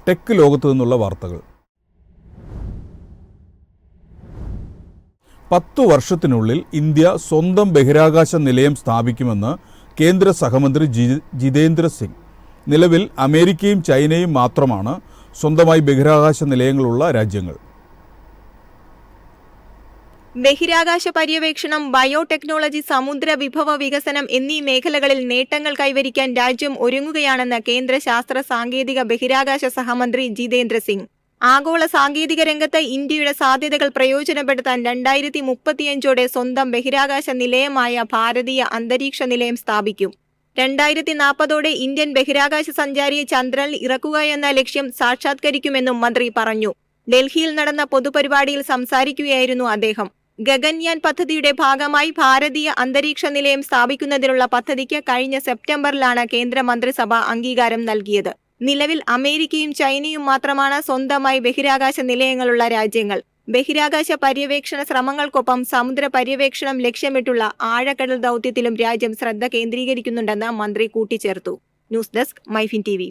Tech ലോകത്തു നിന്നുള്ള വാർത്തകൾ. 10 വർഷത്തിനുള്ളിൽ ഇന്ത്യ സ്വന്തം ബഹിരാകാശ നിലയം സ്ഥാപിക്കുമെന്ന് കേന്ദ്ര സഹമന്ത്രി ജിതേന്ദ്ര സിംഗ്. നിലവിൽ അമേരിക്കയും ചൈനയും മാത്രമാണ് സ്വന്തമായി ബഹിരാകാശ നിലയങ്ങളുള്ള രാജ്യങ്ങൾ. ബഹിരാകാശ പര്യവേക്ഷണം, ബയോടെക്നോളജി, സമുദ്ര വിഭവ വികസനം എന്നീ മേഖലകളിൽ നേട്ടങ്ങൾ കൈവരിക്കാൻ രാജ്യം ഒരുങ്ങുകയാണെന്ന് കേന്ദ്ര ശാസ്ത്ര സാങ്കേതിക ബഹിരാകാശ സഹമന്ത്രി ജിതേന്ദ്ര സിംഗ്. ആഗോള സാങ്കേതിക രംഗത്ത് ഇന്ത്യയുടെ സാധ്യതകൾ പ്രയോജനപ്പെടുത്താൻ 2035ഓടെ സ്വന്തം ബഹിരാകാശ നിലയമായ ഭാരതീയ അന്തരീക്ഷ നിലയം സ്ഥാപിക്കും. 2040ഓടെ ഇന്ത്യൻ ബഹിരാകാശ സഞ്ചാരിയെ ചന്ദ്രനിൽ ഇറക്കുകയെന്ന ലക്ഷ്യം സാക്ഷാത്കരിക്കുമെന്നും മന്ത്രി പറഞ്ഞു. ഡൽഹിയിൽ നടന്ന പൊതുപരിപാടിയിൽ സംസാരിക്കുകയായിരുന്നു അദ്ദേഹം. ഗഗൻയാൻ പദ്ധതിയുടെ ഭാഗമായി ഭാരതീയ അന്തരീക്ഷ നിലയം സ്ഥാപിക്കുന്നതിനുള്ള പദ്ധതിക്ക് കഴിഞ്ഞ സെപ്റ്റംബറിലാണ് കേന്ദ്ര മന്ത്രിസഭ അംഗീകാരം നൽകിയത്. നിലവിൽ അമേരിക്കയും ചൈനയും മാത്രമാണ് സ്വന്തമായി ബഹിരാകാശ നിലയങ്ങളുള്ള രാജ്യങ്ങൾ. ബഹിരാകാശ പര്യവേക്ഷണ ശ്രമങ്ങൾക്കൊപ്പം സമുദ്ര പര്യവേക്ഷണം ലക്ഷ്യമിട്ടുള്ള ആഴക്കടൽ ദൗത്യത്തിലും രാജ്യം ശ്രദ്ധ കേന്ദ്രീകരിക്കുന്നുണ്ടെന്ന് മന്ത്രി കൂട്ടിച്ചേർത്തു. News desk MyFin TV.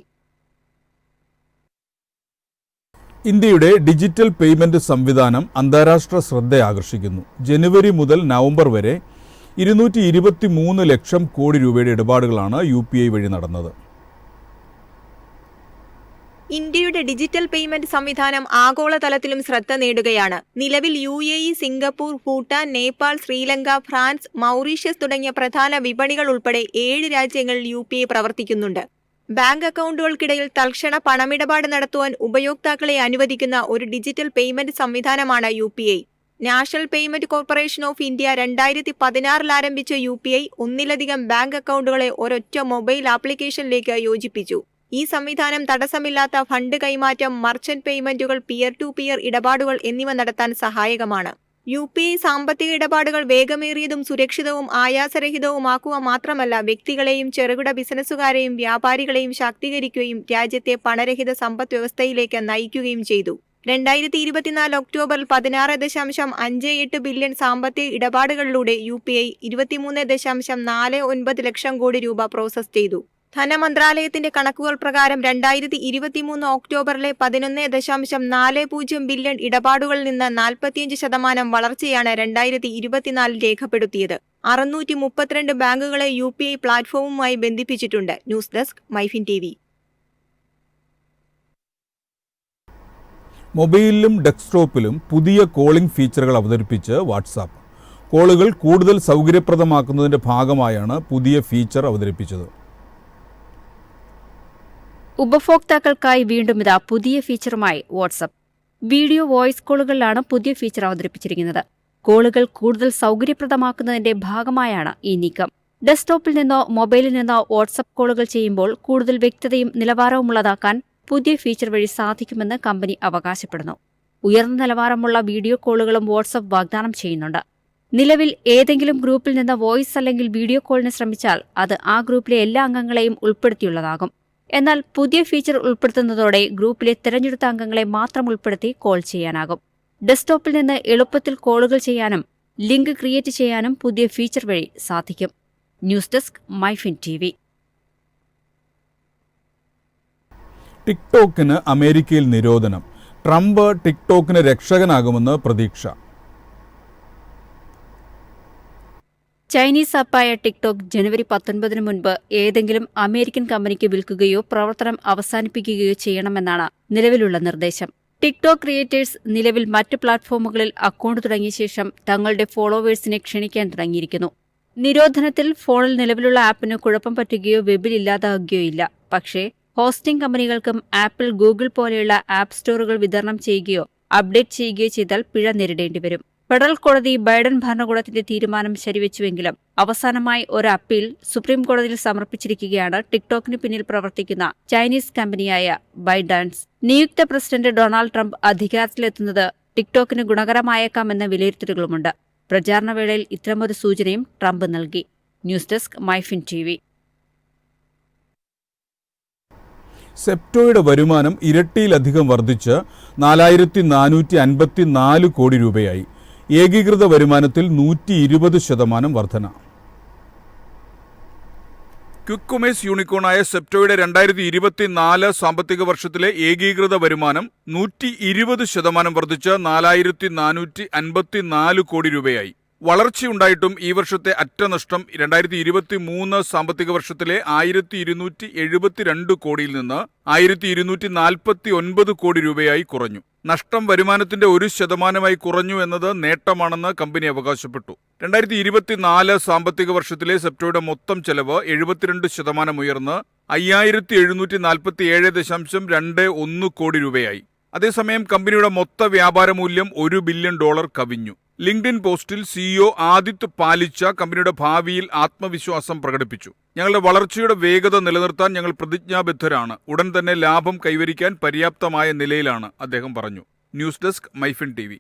ഇന്ത്യയുടെ ഡിജിറ്റൽ പേയ്മെന്റ് സംവിധാനം അന്താരാഷ്ട്ര ശ്രദ്ധയാകർഷിക്കുന്നു. ജനുവരി മുതൽ നവംബർ വരെ 223 ലക്ഷം കോടി രൂപയുടെ ഇടപാടുകളാണ് UPI വഴി നടന്നത്. ഇന്ത്യയുടെ ഡിജിറ്റൽ പേയ്മെന്റ് സംവിധാനം ആഗോളതലത്തിലും ശ്രദ്ധ നേടുകയാണ്. നിലവിൽ UAE, Singapore, Bhutan, Nepal, Sri Lanka, France, Mauritius തുടങ്ങിയ പ്രധാന വിപണികൾ ഉൾപ്പെടെ 7 രാജ്യങ്ങളിൽ UPI പ്രവർത്തിക്കുന്നുണ്ട്. ബാങ്ക് അക്കൗണ്ടുകൾക്കിടയിൽ തൽക്ഷണ പണമിടപാട് നടത്തുവാൻ ഉപയോക്താക്കളെ അനുവദിക്കുന്ന ഒരു ഡിജിറ്റൽ പേയ്മെന്റ് സംവിധാനമാണ് UPI. National payment corporation of India 2016 ആരംഭിച്ച UPI ഒന്നിലധികം ബാങ്ക് അക്കൗണ്ടുകളെ ഒരൊറ്റ മൊബൈൽ ആപ്ലിക്കേഷനിലേക്ക് യോജിപ്പിച്ചു. ഈ സംവിധാനം തടസ്സമില്ലാത്ത ഫണ്ട് കൈമാറ്റം, മർച്ചന്റ് പേയ്മെന്റുകൾ, പിയർ ടു പിയർ ഇടപാടുകൾ എന്നിവ നടത്താൻ സഹായകമാണ്. UPI സാമ്പത്തിക ഇടപാടുകൾ വേഗമേറിയതും സുരക്ഷിതവും ആയാസരഹിതവുമാക്കുക മാത്രമല്ല, വ്യക്തികളെയും ചെറുകിട ബിസിനസ്സുകാരെയും വ്യാപാരികളെയും ശാക്തീകരിക്കുകയും രാജ്യത്തെ പണരഹിത സമ്പദ് വ്യവസ്ഥയിലേക്ക് നയിക്കുകയും ചെയ്തു. 2024 ഒക്ടോബറിൽ 16.58 ബില്യൺ സാമ്പത്തിക ഇടപാടുകളിലൂടെ UPI 23.49 ലക്ഷം കോടി രൂപ പ്രോസസ് ചെയ്തു. ധനമന്ത്രാലയത്തിന്റെ കണക്കുകൾ പ്രകാരം 2023 ഒക്ടോബറിലെ 11.40 ബില്യൺ ഇടപാടുകളിൽ നിന്ന് 45% വളർച്ചയാണ് 2024 രേഖപ്പെടുത്തിയത്. 632 ബാങ്കുകളെ UPI പ്ലാറ്റ്ഫോമുമായി ബന്ധിപ്പിച്ചിട്ടുണ്ട്. News desk MyFin TV. മൊബൈലിലും ഡെസ്ക്ടോപ്പിലും പുതിയ കോളിംഗ് ഫീച്ചറുകൾ അവതരിപ്പിച്ച് വാട്സാപ്പ്. കോളുകൾ കൂടുതൽ സൗകര്യപ്രദമാക്കുന്നതിന്റെ ഭാഗമായാണ് പുതിയ ഫീച്ചർ അവതരിപ്പിച്ചത്. ഉപഭോക്താക്കൾക്കായി വീണ്ടും ഇതാ പുതിയ ഫീച്ചറുമായി വാട്സ്ആപ്പ്. വീഡിയോ വോയിസ് കോളുകളിലാണ് പുതിയ ഫീച്ചർ അവതരിപ്പിച്ചിരിക്കുന്നത്. കോളുകൾ കൂടുതൽ സൗകര്യപ്രദമാക്കുന്നതിന്റെ ഭാഗമായാണ് ഈ നീക്കം. ഡെസ്ക്ടോപ്പിൽ നിന്നോ മൊബൈലിൽ നിന്നോ വാട്സ്ആപ്പ് കോളുകൾ ചെയ്യുമ്പോൾ കൂടുതൽ വ്യക്തതയും നിലവാരവുമുള്ളതാക്കാൻ പുതിയ ഫീച്ചർ വഴി സാധിക്കുമെന്ന് കമ്പനി അവകാശപ്പെടുന്നു. ഉയർന്ന നിലവാരമുള്ള വീഡിയോ കോളുകളും വാട്സ്ആപ്പ് വാഗ്ദാനം ചെയ്യുന്നുണ്ട്. നിലവിൽ ഏതെങ്കിലും ഗ്രൂപ്പിൽ നിന്ന് വോയിസ് അല്ലെങ്കിൽ വീഡിയോ കോളിന് ശ്രമിച്ചാൽ അത് ആ ഗ്രൂപ്പിലെ എല്ലാ അംഗങ്ങളെയും ഉൾപ്പെടുത്തിയുള്ളതാകും. എന്നാൽ പുതിയ ഫീച്ചർ ഉൾപ്പെടുത്തുന്നതോടെ ഗ്രൂപ്പിലെ തിരഞ്ഞെടുത്ത അംഗങ്ങളെ മാത്രം ഉൾപ്പെടുത്തി കോൾ ചെയ്യാനാകും. ഡെസ്ക്ടോപ്പിൽ നിന്ന് എളുപ്പത്തിൽ കോളുകൾ ചെയ്യാനും ലിങ്ക് ക്രിയേറ്റ് ചെയ്യാനും പുതിയ ഫീച്ചർ വഴി സാധിക്കും. News desk MyFin TV. ടിക്ടോക്കിന് അമേരിക്കയിൽ നിരോധനം. ട്രംപ് ടിക്ടോക്കിന് രക്ഷകനാകുമെന്ന് പ്രതീക്ഷ. ചൈനീസ് ആപ്പായ ടിക്ടോക്ക് ജനുവരി 19 മുൻപ് ഏതെങ്കിലും അമേരിക്കൻ കമ്പനിക്ക് വിൽക്കുകയോ പ്രവർത്തനം അവസാനിപ്പിക്കുകയോ ചെയ്യണമെന്നാണ് നിലവിലുള്ള നിർദ്ദേശം. ടിക്ടോക്ക് ക്രിയേറ്റേഴ്സ് നിലവിൽ മറ്റ് പ്ലാറ്റ്ഫോമുകളിൽ അക്കൗണ്ട് തുടങ്ങിയ ശേഷം തങ്ങളുടെ ഫോളോവേഴ്സിനെ ക്ഷണിക്കാൻ തുടങ്ങിയിരിക്കുന്നു. നിരോധനത്തിൽ ഫോണിൽ നിലവിലുള്ള ആപ്പിന് കുഴപ്പം പറ്റുകയോ വെബിൽ ഇല്ലാതാകുകയോ ഇല്ല. പക്ഷേ ഹോസ്റ്റിംഗ് കമ്പനികൾക്കും ആപ്പിൾ, ഗൂഗിൾ പോലെയുള്ള ആപ്പ് സ്റ്റോറുകൾ വിതരണം ചെയ്യുകയോ അപ്ഡേറ്റ് ചെയ്യുകയോ ചെയ്താൽ പിഴ നേരിടേണ്ടിവരും. ഫെഡറൽ കോടതി ബൈഡൻ ഭരണകൂടത്തിന്റെ തീരുമാനം ശരിവെച്ചുവെങ്കിലും അവസാനമായി ഒരു അപ്പീൽ സുപ്രീം കോടതിയിൽ സമർപ്പിച്ചിരിക്കുകയാണ് ടിക്ടോക്കിന് പിന്നിൽ പ്രവർത്തിക്കുന്ന ചൈനീസ് കമ്പനിയായ ബൈഡാൻസ്. നിയുക്ത പ്രസിഡന്റ് ഡൊണാൾഡ് ട്രംപ് അധികാരത്തിലെത്തുന്നത് ടിക്ടോക്കിന് ഗുണകരമായേക്കാമെന്ന വിലയിരുത്തലുകളുമുണ്ട്. പ്രചാരണവേളയിൽ ഇത്തരമൊരു സൂചനയും ട്രംപ് നൽകി. News desk MyFin TV. സെപ്റ്റോയുടെ വരുമാനം ഇരട്ടിയിലധികം വർദ്ധിച്ച് 4454 കോടി രൂപയായി. ഏകീകൃത വരുമാനത്തിൽ 120% വർധന. ക്വിക്ക് കൊമേഴ്സ് യൂണിക്കോണായ സെപ്റ്റോയുടെ 2024 സാമ്പത്തിക വർഷത്തിലെ ഏകീകൃത വരുമാനം 120% വർദ്ധിച്ച് 4,454 കോടി രൂപയായി. വളർച്ചയുണ്ടായിട്ടും ഈ വർഷത്തെ അറ്റ നഷ്ടം 2023 സാമ്പത്തിക വർഷത്തിലെ 1,272 കോടിയിൽ നിന്ന് 1,249 കോടി രൂപയായി കുറഞ്ഞു. നഷ്ടം വരുമാനത്തിന്റെ 1% കുറഞ്ഞു എന്നത് നേട്ടമാണെന്ന് കമ്പനി അവകാശപ്പെട്ടു. 2024 സാമ്പത്തിക വർഷത്തിലെ സെപ്റ്റോയുടെ മൊത്തം ചെലവ് 72% ഉയർന്ന് 5,747.21 കോടി രൂപയായി. അതേസമയം കമ്പനിയുടെ മൊത്ത വ്യാപാര മൂല്യം $1 ബില്യൺ കവിഞ്ഞു. ലിങ്ക്ഡിൻ പോസ്റ്റിൽ സിഇഒ ആദിത്യ പാലിച്ച കമ്പനിയുടെ ഭാവിയിൽ ആത്മവിശ്വാസം പ്രകടിപ്പിച്ചു. ഞങ്ങളുടെ വളർച്ചയുടെ വേഗത നിലനിർത്താൻ ഞങ്ങൾ പ്രതിജ്ഞാബദ്ധരാണ്. ഉടൻ തന്നെ ലാഭം കൈവരിക്കാൻ പര്യാപ്തമായ നിലയിലാണ് അദ്ദേഹം പറഞ്ഞു. News desk MyFin TV.